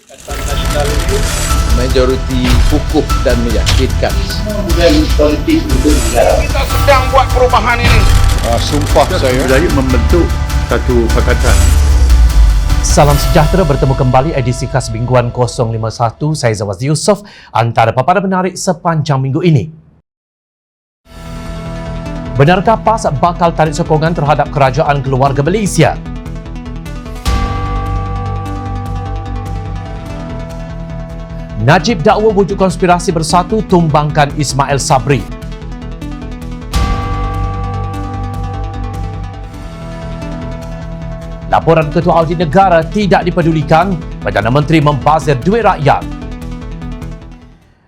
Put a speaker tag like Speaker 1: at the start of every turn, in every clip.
Speaker 1: Pakatan Nasional itu majoriti kukuh dan meyakinkan.
Speaker 2: Kemudian politik untuk negara.
Speaker 3: Kita sedang buat perubahan ini.
Speaker 1: Sumpah saya
Speaker 4: membentuk satu pakatan.
Speaker 5: Salam sejahtera, bertemu kembali edisi khas Mingguan 051. Saya Zawaz Yusof, antara paparan menarik sepanjang minggu ini. Benarkah PAS bakal tarik sokongan terhadap kerajaan keluarga Malaysia? Najib dakwa wujud konspirasi bersatu tumbangkan Ismail Sabri. Laporan Ketua Audit Negara tidak dipedulikan, Perdana Menteri membazir duit rakyat.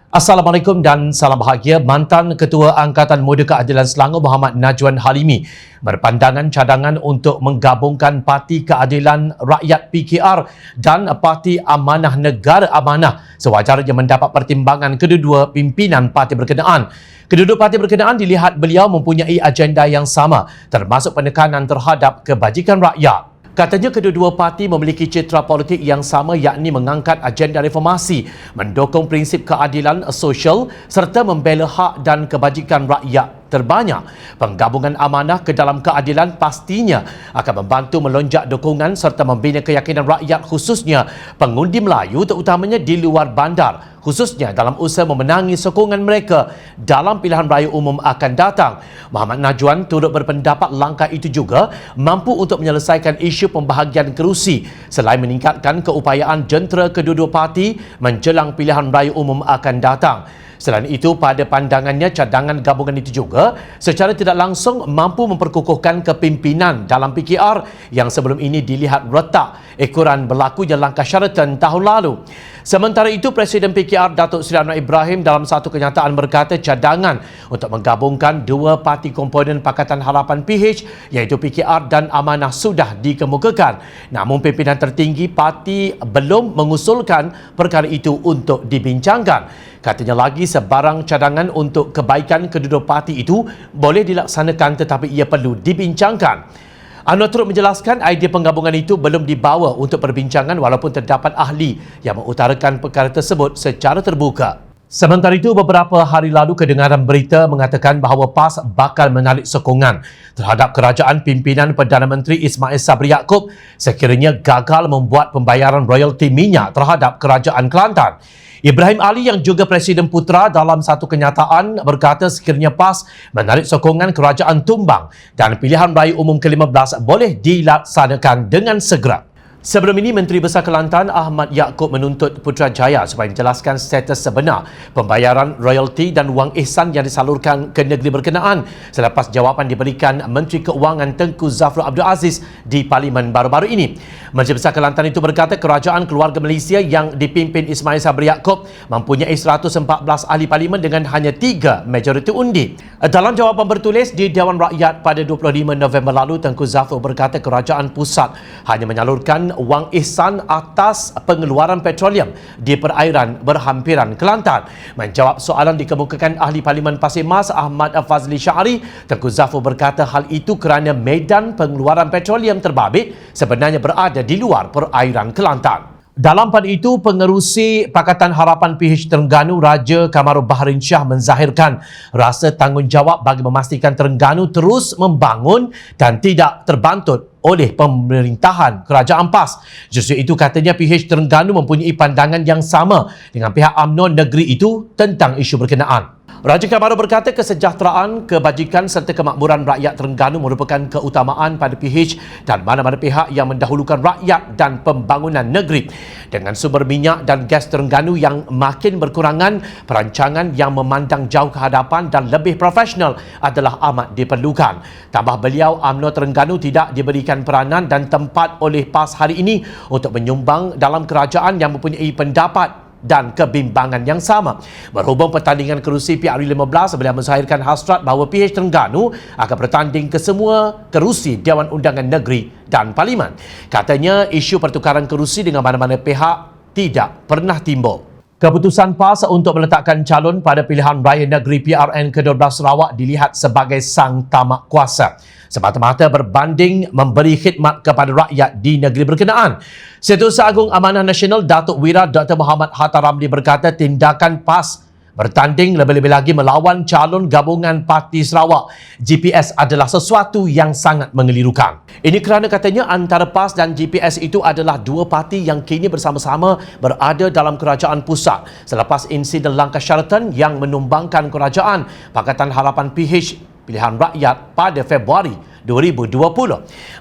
Speaker 5: Assalamualaikum dan salam bahagia. Mantan Ketua Angkatan Muda Keadilan Selangor Muhammad Najwan Halimi berpandangan cadangan untuk menggabungkan Parti Keadilan Rakyat PKR dan Parti Amanah Negara Amanah sewajarnya mendapat pertimbangan kedua-dua pimpinan parti berkenaan. Kedua-dua parti berkenaan dilihat beliau mempunyai agenda yang sama, termasuk penekanan terhadap kebajikan rakyat. Katanya kedua-dua parti memiliki citra politik yang sama, yakni mengangkat agenda reformasi, mendukung prinsip keadilan sosial serta membela hak dan kebajikan rakyat terbanyak. Penggabungan amanah ke dalam keadilan pastinya akan membantu melonjak dukungan serta membina keyakinan rakyat, khususnya pengundi Melayu terutamanya di luar bandar, khususnya dalam usaha memenangi sokongan mereka dalam pilihan raya umum akan datang. Muhammad Najwan turut berpendapat langkah itu juga mampu untuk menyelesaikan isu pembahagian kerusi selain meningkatkan keupayaan jentera kedua-dua parti menjelang pilihan raya umum akan datang. Selain itu, pada pandangannya cadangan gabungan itu juga secara tidak langsung mampu memperkukuhkan kepimpinan dalam PKR yang sebelum ini dilihat retak ekoran berlakunya langkah syaratan tahun lalu. Sementara itu, Presiden PKR Datuk Seri Anwar Ibrahim dalam satu kenyataan berkata cadangan untuk menggabungkan dua parti komponen Pakatan Harapan PH iaitu PKR dan Amanah sudah dikemukakan. Namun pimpinan tertinggi parti belum mengusulkan perkara itu untuk dibincangkan. Katanya lagi sebarang cadangan untuk kebaikan kedua-dua parti itu boleh dilaksanakan tetapi ia perlu dibincangkan. Anwar turut menjelaskan idea penggabungan itu belum dibawa untuk perbincangan walaupun terdapat ahli yang mengutarakan perkara tersebut secara terbuka. Sementara itu, beberapa hari lalu kedengaran berita mengatakan bahawa PAS bakal menarik sokongan terhadap kerajaan pimpinan Perdana Menteri Ismail Sabri Yaakob sekiranya gagal membuat pembayaran royalti minyak terhadap kerajaan Kelantan. Ibrahim Ali yang juga Presiden Putera dalam satu kenyataan berkata sekiranya PAS menarik sokongan kerajaan tumbang dan pilihan raya umum ke-15 boleh dilaksanakan dengan segera. Sebelum ini, Menteri Besar Kelantan Ahmad Yaakob menuntut Putrajaya supaya menjelaskan status sebenar pembayaran royalti dan wang ihsan yang disalurkan ke negeri berkenaan selepas jawapan diberikan Menteri Keuangan Tengku Zafrul Abdul Aziz di Parlimen baru-baru ini. Menteri Besar Kelantan itu berkata kerajaan keluarga Malaysia yang dipimpin Ismail Sabri Yaakob mempunyai 114 ahli parlimen dengan hanya 3 majoriti undi. Dalam jawapan bertulis di Dewan Rakyat pada 25 November lalu, Tengku Zafrul berkata kerajaan pusat hanya menyalurkan wang ihsan atas pengeluaran petroleum di perairan berhampiran Kelantan. Menjawab soalan dikemukakan ahli Parlimen Pasir Mas Ahmad Fazli Syari, Tengku Zafrul berkata hal itu kerana medan pengeluaran petroleum terbabit sebenarnya berada di luar perairan Kelantan. Dalam pada itu, pengerusi Pakatan Harapan PH Terengganu Raja Kamarul Bahrin Shah menzahirkan rasa tanggungjawab bagi memastikan Terengganu terus membangun dan tidak terbantut oleh pemerintahan kerajaan PAS. Justru itu katanya PH Terengganu mempunyai pandangan yang sama dengan pihak UMNO negeri itu tentang isu berkenaan. Raja Kamarul berkata kesejahteraan, kebajikan serta kemakmuran rakyat Terengganu merupakan keutamaan pada PH dan mana-mana pihak yang mendahulukan rakyat dan pembangunan negeri. Dengan sumber minyak dan gas Terengganu yang makin berkurangan, perancangan yang memandang jauh ke hadapan dan lebih profesional adalah amat diperlukan. Tambah beliau, UMNO Terengganu tidak diberikan peranan dan tempat oleh PAS hari ini untuk menyumbang dalam kerajaan yang mempunyai pendapat dan kebimbangan yang sama. Berhubung pertandingan kerusi PRU15, beliau menzahirkan hasrat bahawa PH Terengganu akan bertanding ke semua kerusi Dewan Undangan Negeri dan Parlimen. Katanya isu pertukaran kerusi dengan mana-mana pihak tidak pernah timbul. Keputusan PAS untuk meletakkan calon pada pilihan raya negeri PRN ke-12 Sarawak dilihat sebagai sang tamak kuasa, semata-mata berbanding memberi khidmat kepada rakyat di negeri berkenaan. Setiausaha Agung Amanah Nasional Datuk Wira Dr. Muhammad Hatta Ramli berkata tindakan PAS bertanding lebih-lebih lagi melawan calon gabungan Parti Sarawak GPS adalah sesuatu yang sangat mengelirukan. Ini kerana katanya antara PAS dan GPS itu adalah dua parti yang kini bersama-sama berada dalam kerajaan pusat selepas insiden langkah Sheraton yang menumbangkan kerajaan Pakatan Harapan PH Pilihan Rakyat pada Februari 2020.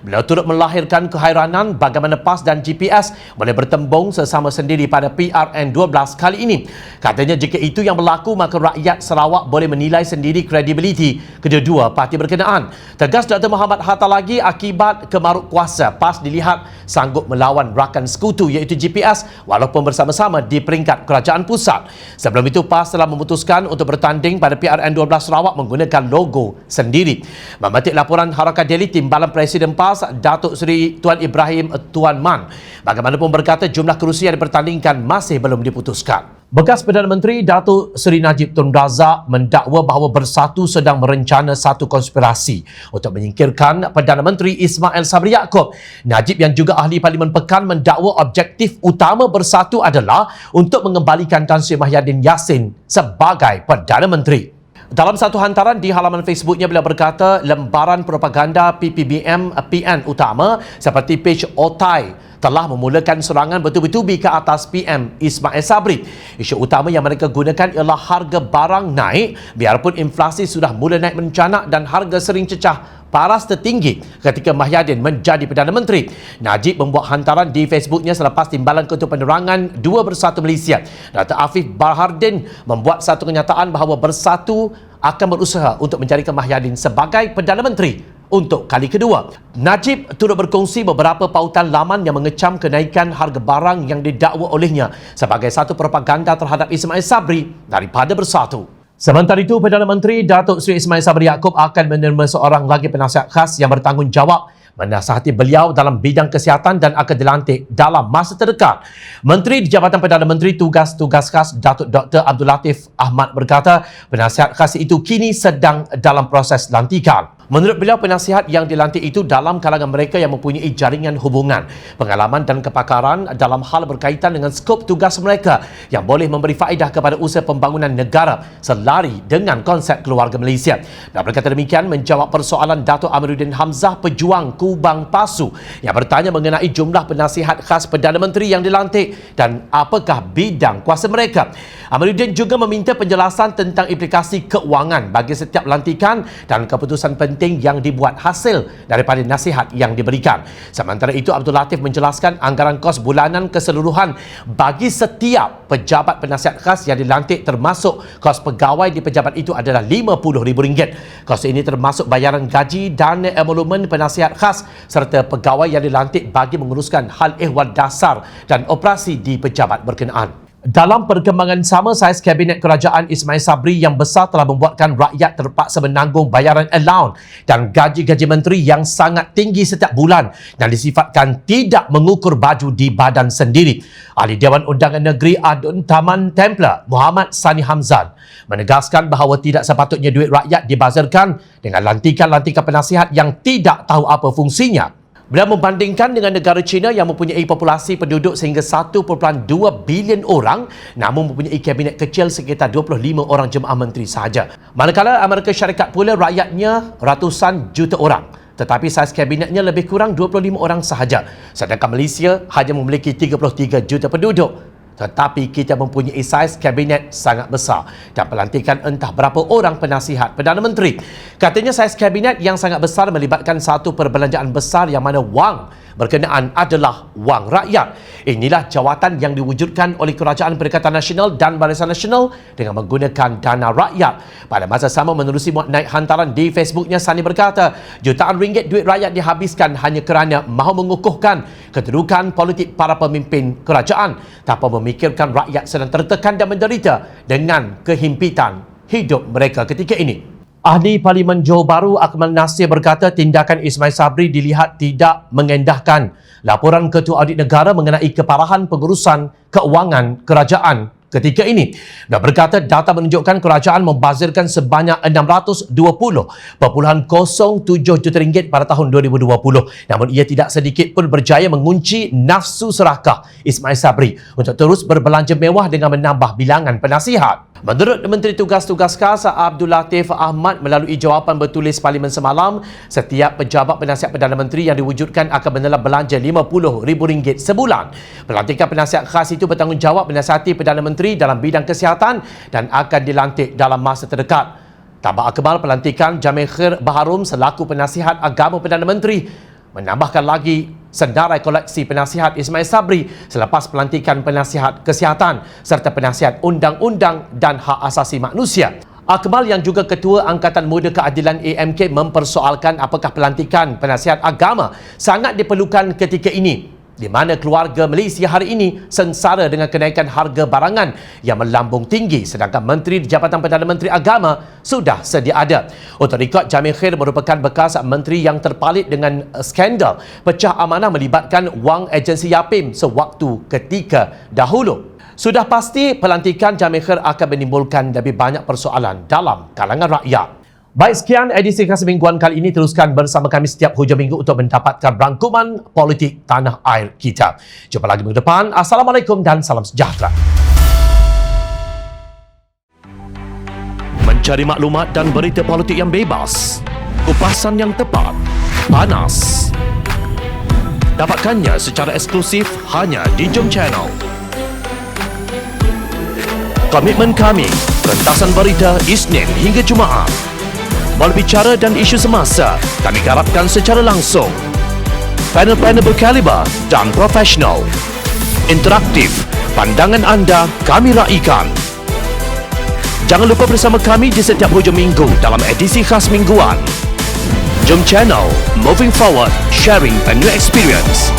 Speaker 5: Beliau turut melahirkan kehairanan bagaimana PAS dan GPS boleh bertembung sesama sendiri pada PRN 12 kali ini. Katanya jika itu yang berlaku, maka rakyat Sarawak boleh menilai sendiri kredibiliti kedua-dua parti berkenaan. Tegas Dr. Muhammad Hatta lagi, akibat kemaruk kuasa, PAS dilihat sanggup melawan rakan sekutu iaitu GPS walaupun bersama-sama di peringkat kerajaan pusat. Sebelum itu, PAS telah memutuskan untuk bertanding pada PRN 12 Sarawak menggunakan logo sendiri. Memetik laporan Harakat Daily, Timbalan Presiden PAS Datuk Seri Tuan Ibrahim Tuan Man bagaimanapun berkata jumlah kerusi yang dipertandingkan masih belum diputuskan. Bekas Perdana Menteri Datuk Seri Najib Tun Razak mendakwa bahawa Bersatu sedang merencana satu konspirasi untuk menyingkirkan Perdana Menteri Ismail Sabri Yaakob. Najib yang juga ahli Parlimen Pekan mendakwa objektif utama Bersatu adalah untuk mengembalikan Tan Sri Mahyadin Yassin sebagai Perdana Menteri. Dalam satu hantaran di halaman Facebooknya, beliau berkata lembaran propaganda PPBM PN utama seperti page Otai telah memulakan serangan bertubi-tubi ke atas PM Ismail Sabri. Isu utama yang mereka gunakan ialah harga barang naik biarpun inflasi sudah mula naik mencanak dan harga sering cecah paras tertinggi ketika Mahyadin menjadi Perdana Menteri. Najib membuat hantaran di Facebooknya selepas Timbalan Ketua Penerangan 2 Bersatu Malaysia Dr. Afif Bahardin membuat satu kenyataan bahawa Bersatu akan berusaha untuk menjadikan Mahyadin sebagai Perdana Menteri untuk kali kedua. Najib turut berkongsi beberapa pautan laman yang mengecam kenaikan harga barang yang didakwa olehnya sebagai satu propaganda terhadap Ismail Sabri daripada Bersatu. Sementara itu, Perdana Menteri Datuk Seri Ismail Sabri Yaakob akan menerima seorang lagi penasihat khas yang bertanggungjawab menasihati beliau dalam bidang kesihatan dan akan dilantik dalam masa terdekat. Menteri di Jabatan Perdana Menteri Tugas-Tugas Khas Datuk Dr. Abdul Latif Ahmad berkata penasihat khas itu kini sedang dalam proses lantikan. Menurut beliau, penasihat yang dilantik itu dalam kalangan mereka yang mempunyai jaringan hubungan, pengalaman dan kepakaran dalam hal berkaitan dengan skop tugas mereka yang boleh memberi faedah kepada usaha pembangunan negara selari dengan konsep keluarga Malaysia. Dan berkata demikian menjawab persoalan Datuk Amiruddin Hamzah, pejuang Kubang Pasu, yang bertanya mengenai jumlah penasihat khas Perdana Menteri yang dilantik dan apakah bidang kuasa mereka. Amiruddin juga meminta penjelasan tentang implikasi keuangan bagi setiap lantikan dan keputusan penting yang dibuat hasil daripada nasihat yang diberikan. Sementara itu, Abdul Latif menjelaskan anggaran kos bulanan keseluruhan bagi setiap pejabat penasihat khas yang dilantik termasuk kos pegawai di pejabat itu adalah RM50,000. Kos ini termasuk bayaran gaji dan emolumen penasihat khas serta pegawai yang dilantik bagi menguruskan hal ehwal dasar dan operasi di pejabat berkenaan. Dalam perkembangan sama, saiz Kabinet Kerajaan Ismail Sabri yang besar telah membuatkan rakyat terpaksa menanggung bayaran allowance dan gaji-gaji menteri yang sangat tinggi setiap bulan dan disifatkan tidak mengukur baju di badan sendiri. Ahli Dewan Undangan Negeri Adun Taman Templar Muhammad Sani Hamzan menegaskan bahawa tidak sepatutnya duit rakyat dibazirkan dengan lantikan-lantikan penasihat yang tidak tahu apa fungsinya. Beliau membandingkan dengan negara China yang mempunyai populasi penduduk sehingga 1.2 bilion orang namun mempunyai kabinet kecil sekitar 25 orang jemaah menteri sahaja. Manakala Amerika Syarikat pula rakyatnya ratusan juta orang, tetapi saiz kabinetnya lebih kurang 25 orang sahaja. Sedangkan Malaysia hanya memiliki 33 juta penduduk. Tetapi kita mempunyai saiz kabinet sangat besar dan pelantikan entah berapa orang penasihat Perdana Menteri. Katanya saiz kabinet yang sangat besar melibatkan satu perbelanjaan besar yang mana wang berkenaan adalah wang rakyat. Inilah jawatan yang diwujudkan oleh Kerajaan Perikatan Nasional dan Barisan Nasional dengan menggunakan dana rakyat. Pada masa sama, menerusi muat naik hantaran di Facebooknya, Sani berkata jutaan ringgit duit rakyat dihabiskan hanya kerana mahu mengukuhkan kedudukan politik para pemimpin kerajaan tanpa memikirkan rakyat sedang tertekan dan menderita dengan kehimpitan hidup mereka ketika ini. Ahli Parlimen Johor Bahru Akmal Nasir berkata tindakan Ismail Sabri dilihat tidak mengendahkan laporan Ketua Audit Negara mengenai keparahan pengurusan keuangan kerajaan ketika ini. Dan berkata data menunjukkan kerajaan membazirkan sebanyak RM620.07 juta pada tahun 2020. Namun ia tidak sedikit pun berjaya mengunci nafsu serakah Ismail Sabri untuk terus berbelanja mewah dengan menambah bilangan penasihat. Menurut Menteri Tugas-Tugas Khas Abdul Latif Ahmad melalui jawapan bertulis Parlimen semalam, setiap pejabat penasihat Perdana Menteri yang diwujudkan akan menelan belanja RM50,000 sebulan. Pelantikan penasihat khas itu bertanggungjawab menasihati Perdana Menteri dalam bidang kesihatan dan akan dilantik dalam masa terdekat. Tambah akmal pelantikan Jamil Khair Baharom selaku penasihat agama Perdana Menteri menambahkan lagi senarai koleksi penasihat Ismail Sabri selepas pelantikan penasihat kesihatan serta penasihat undang-undang dan hak asasi manusia. Akmal yang juga Ketua Angkatan Muda Keadilan AMK mempersoalkan apakah pelantikan penasihat agama sangat diperlukan ketika ini, di mana keluarga Malaysia hari ini sengsara dengan kenaikan harga barangan yang melambung tinggi sedangkan Menteri di Jabatan Perdana Menteri Agama sudah sedia ada. Untuk rekod, Jamil Khair merupakan bekas menteri yang terpalit dengan skandal pecah amanah melibatkan wang agensi Yapim sewaktu ketika dahulu. Sudah pasti pelantikan Jamil Khair akan menimbulkan lebih banyak persoalan dalam kalangan rakyat. Baik, sekian edisi khas mingguan kali ini. Teruskan bersama kami setiap hujung minggu untuk mendapatkan rangkuman politik tanah air kita. Jumpa lagi minggu depan. Assalamualaikum dan salam sejahtera. Mencari maklumat dan berita politik yang bebas, kupasan yang tepat, panas. Dapatkannya secara eksklusif hanya di Jom Channel. Komitmen kami, rentasan berita Isnin hingga Jumaat. Berbicara dan isu semasa, kami garapkan secara langsung. Panel-panel berkaliber dan profesional. Interaktif, pandangan anda kami raikan. Jangan lupa bersama kami di setiap hujung minggu dalam edisi khas mingguan. Jom Channel, moving forward, sharing a new experience.